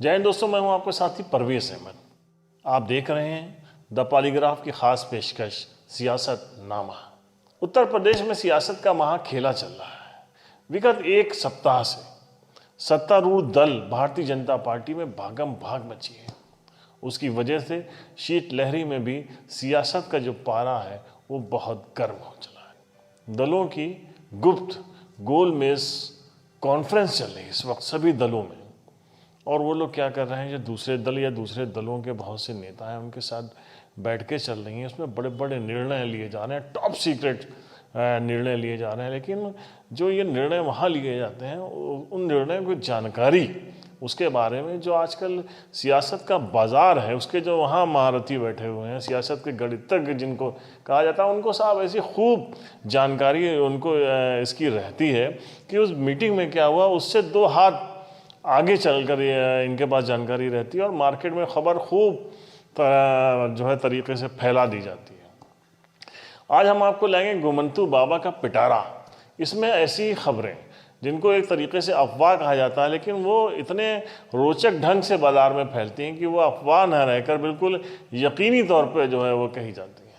जय हिंद दोस्तों, मैं हूं आपका साथी परवेज अहमद। आप देख रहे हैं द पॉलीग्राफ की खास पेशकश सियासतनामा। उत्तर प्रदेश में सियासत का महाखेला चल रहा है। विगत एक सप्ताह से सत्तारूढ़ दल भारतीय जनता पार्टी में भागम भाग मची है। उसकी वजह से शीतलहरी में भी सियासत का जो पारा है वो बहुत गर्म हो चला है। दलों की गुप्त गोलमेज कॉन्फ्रेंस चल रही है इस वक्त सभी दलों में, और वो लोग क्या कर रहे हैं, जो दूसरे दल या दूसरे दलों के बहुत से नेता हैं उनके साथ बैठ के चल रही हैं। उसमें बड़े बड़े निर्णय लिए जा रहे हैं, टॉप सीक्रेट निर्णय लिए जा रहे हैं। लेकिन जो ये निर्णय वहाँ लिए जाते हैं उन निर्णयों की जानकारी, उसके बारे में जो आजकल सियासत का बाजार है, उसके जो वहाँ महारथी बैठे हुए हैं, सियासत के गणितज्ञ जिनको कहा जाता है, उनको साहब ऐसी खूब जानकारी उनको इसकी रहती है कि उस मीटिंग में क्या हुआ उससे दो हाथ आगे चलकर इनके पास जानकारी रहती है और मार्केट में खबर खूब जो है तरीके से फैला दी जाती है। आज हम आपको लाएंगे गोमंतु बाबा का पिटारा। इसमें ऐसी खबरें जिनको एक तरीके से अफवाह कहा जाता है, लेकिन वो इतने रोचक ढंग से बाजार में फैलती हैं कि वो अफवाह न रहकर बिल्कुल यकीनी तौर पे जो है वो कही जाती हैं।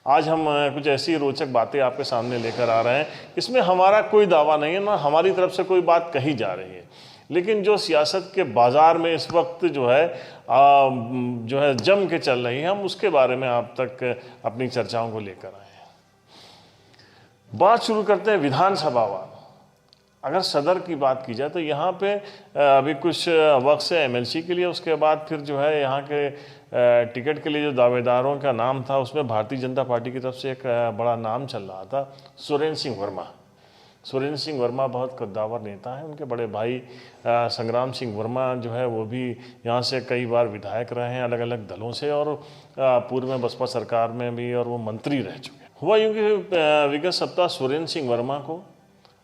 आज हम कुछ ऐसी रोचक बातें आपके सामने लेकर आ रहे हैं। इसमें हमारा कोई दावा नहीं है, ना हमारी तरफ से कोई बात कही जा रही है, लेकिन जो सियासत के बाज़ार में इस वक्त जो है जम के चल रही है, हम उसके बारे में आप तक अपनी चर्चाओं को लेकर आए हैं। बात शुरू करते हैं विधानसभा वार। अगर सदर की बात की जाए तो यहाँ पे अभी कुछ वक्त से एमएलसी के लिए, उसके बाद फिर जो है यहाँ के टिकट के लिए जो दावेदारों का नाम था उसमें भारतीय जनता पार्टी की तरफ से एक बड़ा नाम चल रहा था, सुरेंद्र सिंह वर्मा। सुरेंद्र सिंह वर्मा बहुत कद्दावर नेता हैं। उनके बड़े भाई संग्राम सिंह वर्मा जो है वो भी यहाँ से कई बार विधायक रहे हैं अलग अलग दलों से, और पूर्व में बसपा सरकार में भी और वो मंत्री रह चुके हैं। हुआ यूँ कि विगत सप्ताह सुरेंद्र सिंह वर्मा को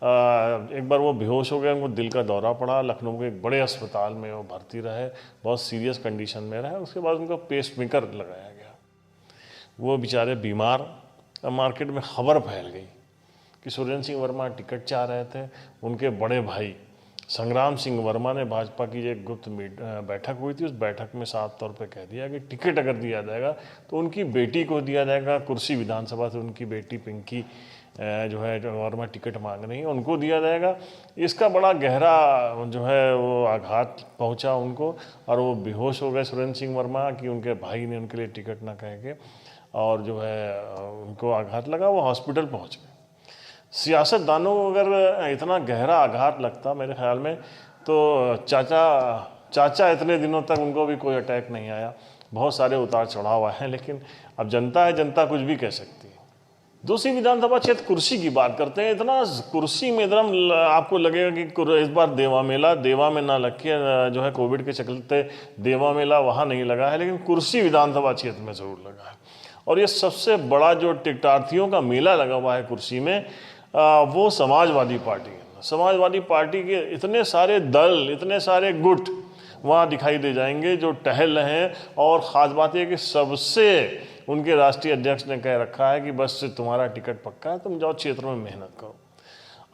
एक बार वो बेहोश हो गए, उनको दिल का दौरा पड़ा। लखनऊ के एक बड़े अस्पताल में वो भर्ती रहे, बहुत सीरियस कंडीशन में रहे। उसके बाद उनको पेसमेकर लगाया गया। वो बेचारे बीमार। मार्केट में खबर फैल गई कि सुरेंद्र सिंह वर्मा टिकट चाह रहे थे। उनके बड़े भाई संग्राम सिंह वर्मा ने भाजपा की एक गुप्त बैठक हुई थी, उस बैठक में साफ तौर पे कह दिया कि टिकट अगर दिया जाएगा तो उनकी बेटी को दिया जाएगा। कुर्सी विधानसभा से उनकी बेटी पिंकी जो है वर्मा टिकट मांग रही है, उनको दिया जाएगा। इसका बड़ा गहरा जो है वो आघात पहुंचा उनको, और वो बेहोश हो गए सुरेंद्र सिंह वर्मा कि उनके भाई ने उनके लिए टिकट ना कह के, और जो है उनको आघात लगा, वो हॉस्पिटल पहुँच गए। सियासतदानों को अगर इतना गहरा आघात लगता मेरे ख्याल में तो चाचा इतने दिनों तक उनको भी कोई अटैक नहीं आया। बहुत सारे उतार चढ़ाव आए हैं, लेकिन अब जनता है, जनता कुछ भी कह सकती है। दूसरी विधानसभा क्षेत्र कुर्सी की बात करते हैं। इतना कुर्सी में एकदम आपको लगेगा कि इस बार देवा में ना लग के जो है कोविड के चलते देवा मेला वहाँ नहीं लगा है, लेकिन कुर्सी विधानसभा क्षेत्र में ज़रूर लगा है। और ये सबसे बड़ा जो टिकटार्थियों का मेला लगा हुआ है कुर्सी में, वो समाजवादी पार्टी है। समाजवादी पार्टी के इतने सारे दल, इतने सारे गुट वहाँ दिखाई दे जाएंगे जो टहल रहे हैं। और ख़ास बात यह कि सबसे उनके राष्ट्रीय अध्यक्ष ने कह रखा है कि बस तुम्हारा टिकट पक्का है, तुम जाओ क्षेत्र में मेहनत करो।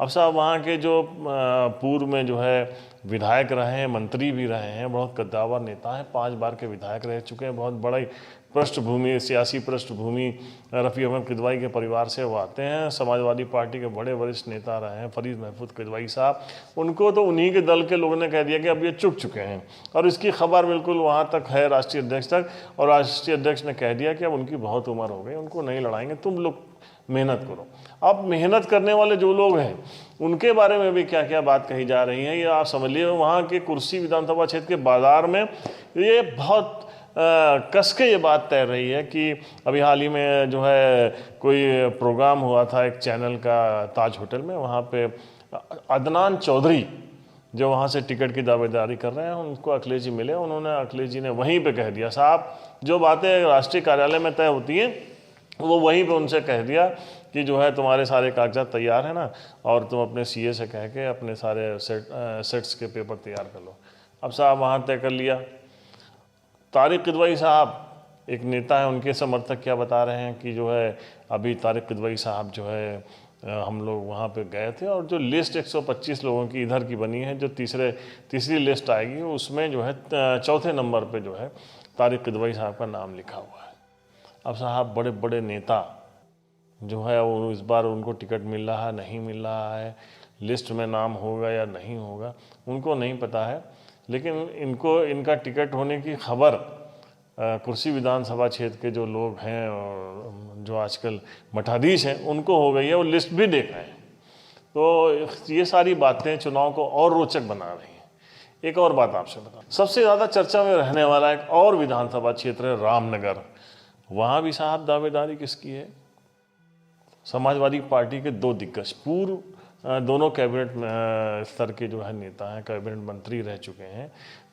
अब साहब वहाँ के जो पूर्व में जो है विधायक रहे हैं, मंत्री भी रहे हैं, बहुत कद्दावर नेता हैं, 5 बार के विधायक रह चुके हैं, बहुत बड़ी पृष्ठभूमि, सियासी पृष्ठभूमि रफ़ी अहमद किदवाई के परिवार से वो आते हैं। समाजवादी पार्टी के बड़े वरिष्ठ नेता रहे हैं फरीद महमूद किदवाई साहब। उनको तो उन्हीं के दल के लोगों ने कह दिया कि अब ये चुक चुके हैं, और इसकी खबर बिल्कुल वहाँ तक है राष्ट्रीय अध्यक्ष तक, और राष्ट्रीय अध्यक्ष ने कह दिया कि अब उनकी बहुत उम्र हो गई, उनको नहीं लड़ाएंगे, तुम लोग मेहनत करो। अब मेहनत करने वाले जो लोग हैं उनके बारे में भी क्या क्या बात कही जा रही है, ये आप समझ लीजिए। वहाँ के कुर्सी विधानसभा क्षेत्र के बाजार में ये बहुत कस के ये बात तैर रही है कि अभी हाल ही में जो है कोई प्रोग्राम हुआ था एक चैनल का ताज होटल में, वहाँ पे अदनान चौधरी जो वहाँ से टिकट की दावेदारी कर रहे हैं, उनको अखिलेश जी मिले। उन्होंने अखिलेश जी ने वहीं पे कह दिया, साहब जो बातें राष्ट्रीय कार्यालय में तय होती हैं वो वहीं पे उनसे कह दिया कि जो है तुम्हारे सारे कागजात तैयार हैं ना, और तुम अपने सीए से कह के अपने सारे सेट्स के पेपर तैयार कर लो। अब साहब वहाँ तय कर लिया। तारिक किदवाई साहब एक नेता है, उनके समर्थक क्या बता रहे हैं कि जो है अभी तारिक किदवाई साहब जो है हम लोग वहाँ पे गए थे, और जो लिस्ट 125 लोगों की इधर की बनी है, जो तीसरी लिस्ट आएगी उसमें जो है चौथे नंबर पे जो है तारिक किदवई साहब का नाम लिखा हुआ है। अब साहब बड़े बड़े नेता जो है वो इस बार उनको टिकट मिल रहा है नहीं मिल रहा है, लिस्ट में नाम होगा या नहीं होगा उनको नहीं पता है, लेकिन इनको इनका टिकट होने की खबर कुर्सी विधानसभा क्षेत्र के जो लोग हैं और जो आजकल मठाधीश हैं उनको हो गई है, वो लिस्ट भी देख रहे हैं। तो ये सारी बातें चुनाव को और रोचक बना रही हैं। एक और बात आपसे बता, सबसे ज़्यादा चर्चा में रहने वाला एक और विधानसभा क्षेत्र है रामनगर। वहाँ भी साहब दावेदारी किसकी है? समाजवादी पार्टी के दो दिग्गज, पूर्व दोनों कैबिनेट स्तर के जो है नेता हैं, कैबिनेट मंत्री रह चुके हैं,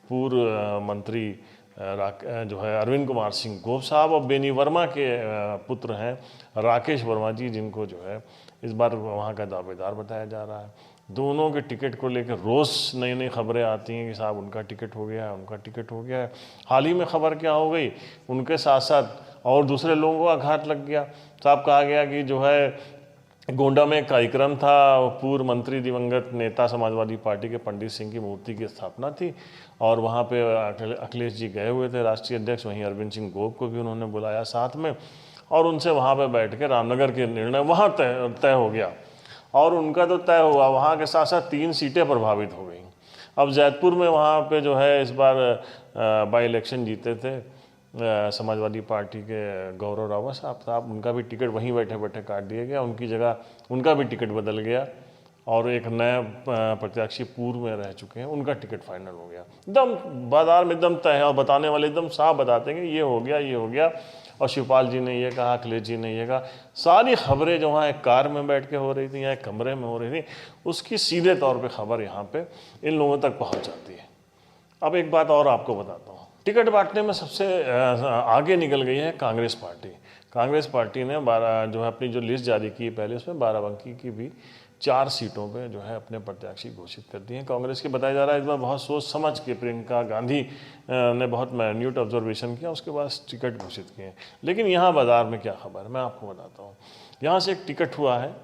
पूर्व मंत्री जो है अरविंद कुमार सिंह गोप साहब, और बेनी वर्मा के पुत्र हैं राकेश वर्मा जी, जिनको जो है इस बार वहाँ का दावेदार बताया जा रहा है। दोनों के टिकट को लेकर रोज़ नई नई खबरें आती हैं कि साहब उनका टिकट हो गया है, उनका टिकट हो गया है। हाल ही में खबर क्या हो गई, उनके साथ साथ और दूसरे लोगों को आघात लग गया। साहब कहा गया कि जो है गोंडा में एक कार्यक्रम था, पूर्व मंत्री दिवंगत नेता समाजवादी पार्टी के पंडित सिंह की मूर्ति की स्थापना थी, और वहाँ पे अखिलेश जी गए हुए थे राष्ट्रीय अध्यक्ष, वहीं अरविंद सिंह गोप को भी उन्होंने बुलाया साथ में, और उनसे वहाँ पे बैठ के रामनगर के निर्णय वहाँ तय हो गया। और उनका तो तय हुआ, वहाँ के साथ साथ 3 सीटें प्रभावित हो गई। अब जैतपुर में वहाँ पे जो है इस बार बाई इलेक्शन जीते थे समाजवादी पार्टी के गौरव रावत साहब, उनका भी टिकट वहीं बैठे बैठे काट दिया गया, उनकी जगह उनका भी टिकट बदल गया, और एक नया प्रत्याशी पूर्व में रह चुके हैं, उनका टिकट फाइनल हो गया। एकदम बाजार में एकदम तय है, और बताने वाले एकदम साफ बताते हैं कि ये हो गया, ये हो गया, और शिवपाल जी ने ये कहा, अखिलेश जी ने ये कहा। सारी खबरें जो वहाँ एक कार में बैठ के हो रही थी या एक कमरे में हो रही थी, उसकी सीधे तौर पर खबर यहाँ पर इन लोगों तक पहुँच जाती है। अब एक बात और आपको बताता हूँ, टिकट बांटने में सबसे आगे निकल गई है कांग्रेस पार्टी। कांग्रेस पार्टी ने 12 जो है अपनी जो लिस्ट जारी की पहले, उसमें 12 की भी 4 सीटों पे जो है अपने प्रत्याशी घोषित कर दिए हैं। कांग्रेस की बताया जा रहा है इस बार बहुत सोच समझ के प्रियंका गांधी ने बहुत माइन्यूट ऑब्जर्वेशन किया, उसके बाद टिकट घोषित किए। लेकिन यहाँ बाजार में क्या खबर है मैं आपको बताता हूँ। यहाँ से एक टिकट हुआ है,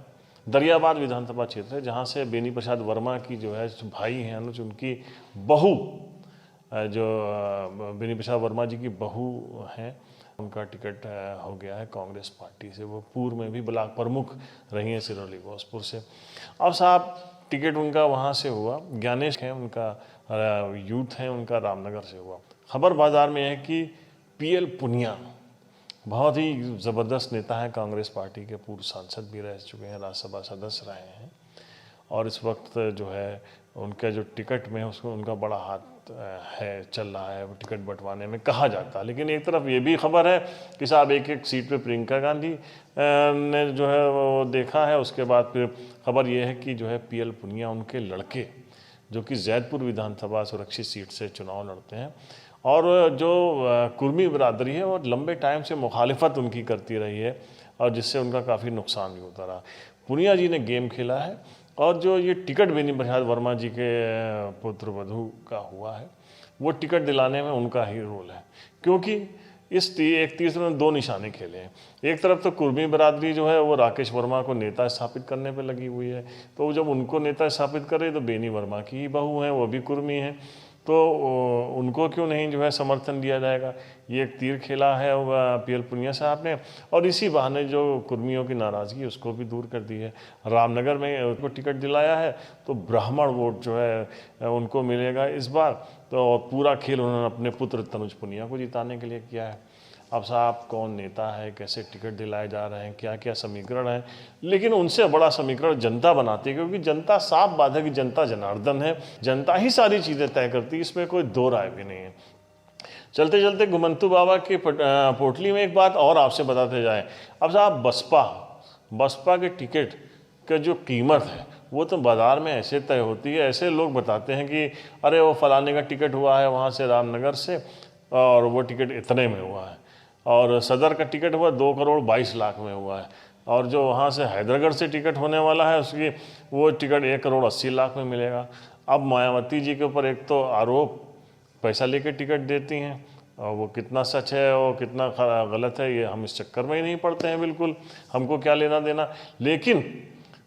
दरियाबाद विधानसभा क्षेत्र है, जहाँ से बेनी प्रसाद वर्मा की जो है भाई हैं अनुज, उनकी बहू जो बेनी प्रसाद वर्मा जी की बहू हैं, उनका टिकट हो गया है कांग्रेस पार्टी से। वो पूर्व में भी ब्लॉक प्रमुख रही हैं सिरौली घोसपुर से। अब साहब टिकट उनका वहाँ से हुआ, ज्ञानेश है उनका, यूथ है उनका, रामनगर से हुआ। खबर बाजार में है कि PL पुनिया बहुत ही ज़बरदस्त नेता है, कांग्रेस पार्टी के पूर्व सांसद भी रह चुके हैं, राज्यसभा सदस्य रहे हैं, और इस वक्त जो है उनका जो टिकट में उसको उनका बड़ा हाथ है, चल रहा है वो टिकट बंटवाने में कहा जाता है। लेकिन एक तरफ ये भी खबर है कि साहब एक सीट पे प्रियंका गांधी ने जो है वो देखा है। उसके बाद फिर खबर ये है कि जो है PL पुनिया उनके लड़के, जो कि जैतपुर विधानसभा सुरक्षित सीट से चुनाव लड़ते हैं, और जो कुर्मी बिरादरी है वो लंबे टाइम से मुखालिफत उनकी करती रही है, और जिससे उनका काफ़ी नुकसान भी होता रहा। पुनिया जी ने गेम खेला है, और जो ये टिकट बेनी प्रसाद वर्मा जी के पुत्र वधू का हुआ है, वो टिकट दिलाने में उनका ही रोल है, क्योंकि इस एक तीसरे में 2 निशाने खेले हैं। एक तरफ तो कुर्मी बरादरी जो है वो राकेश वर्मा को नेता स्थापित करने पे लगी हुई है, तो जब उनको नेता स्थापित करे तो बेनी वर्मा की ही बहू हैं, वो भी कुर्मी हैं, तो उनको क्यों नहीं जो है समर्थन दिया जाएगा। ये एक तीर खेला है PL पुनिया साहब ने, और इसी बहाने जो कुर्मियों की नाराज़गी उसको भी दूर कर दी है। रामनगर में उनको टिकट दिलाया है तो ब्राह्मण वोट जो है उनको मिलेगा इस बार, तो पूरा खेल उन्होंने अपने पुत्र तनुज पुनिया को जिताने के लिए किया है। अब साहब कौन नेता है, कैसे टिकट दिलाए जा रहे हैं, क्या क्या समीकरण है, लेकिन उनसे बड़ा समीकरण जनता बनाती है, क्योंकि जनता साफ बात है कि जनता जनार्दन है, जनता ही सारी चीज़ें तय करती है, इसमें कोई दो राय भी नहीं है। चलते चलते घुमंतू बाबा की पोटली में एक बात और आपसे बताते जाएं। अब साहब बसपा के टिकट का जो कीमत है वो तो बाज़ार में ऐसे तय होती है, ऐसे लोग बताते हैं कि अरे वो फलाने का टिकट हुआ है वहाँ से रामनगर से और वो टिकट इतने में हुआ है, और सदर का टिकट हुआ 2 करोड़ 22 लाख में हुआ है, और जो वहाँ से हैदराबाद से टिकट होने वाला है उसकी वो टिकट 1 करोड़ 80 लाख में मिलेगा। अब मायावती जी के ऊपर एक तो आरोप, पैसा लेके टिकट देती हैं, और वो कितना सच है और कितना गलत है ये हम इस चक्कर में ही नहीं पड़ते हैं, बिल्कुल हमको क्या लेना देना। लेकिन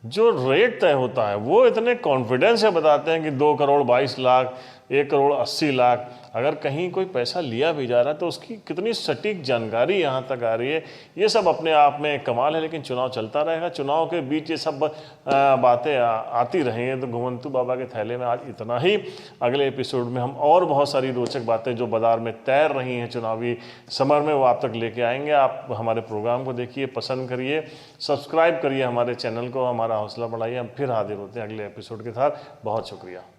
जो रेट तय होता है वो इतने कॉन्फिडेंस से बताते हैं कि 2 करोड़ 22 लाख, 1 करोड़ 80 लाख। अगर कहीं कोई पैसा लिया भी जा रहा है तो उसकी कितनी सटीक जानकारी यहाँ तक आ रही है, ये सब अपने आप में कमाल है। लेकिन चुनाव चलता रहेगा, चुनाव के बीच ये सब बातें आती रहेंगी। तो घुमंतू बाबा के थैले में आज इतना ही। अगले एपिसोड में हम और बहुत सारी रोचक बातें जो बाजार में तैर रही हैं चुनावी समर में, वो आप तक लेके आएंगे। आप हमारे प्रोग्राम को देखिए, पसंद करिए, सब्सक्राइब करिए हमारे चैनल को, हमारा हौसला बढ़ाइए। हम फिर हाजिर होते हैं अगले एपिसोड के साथ। बहुत शुक्रिया।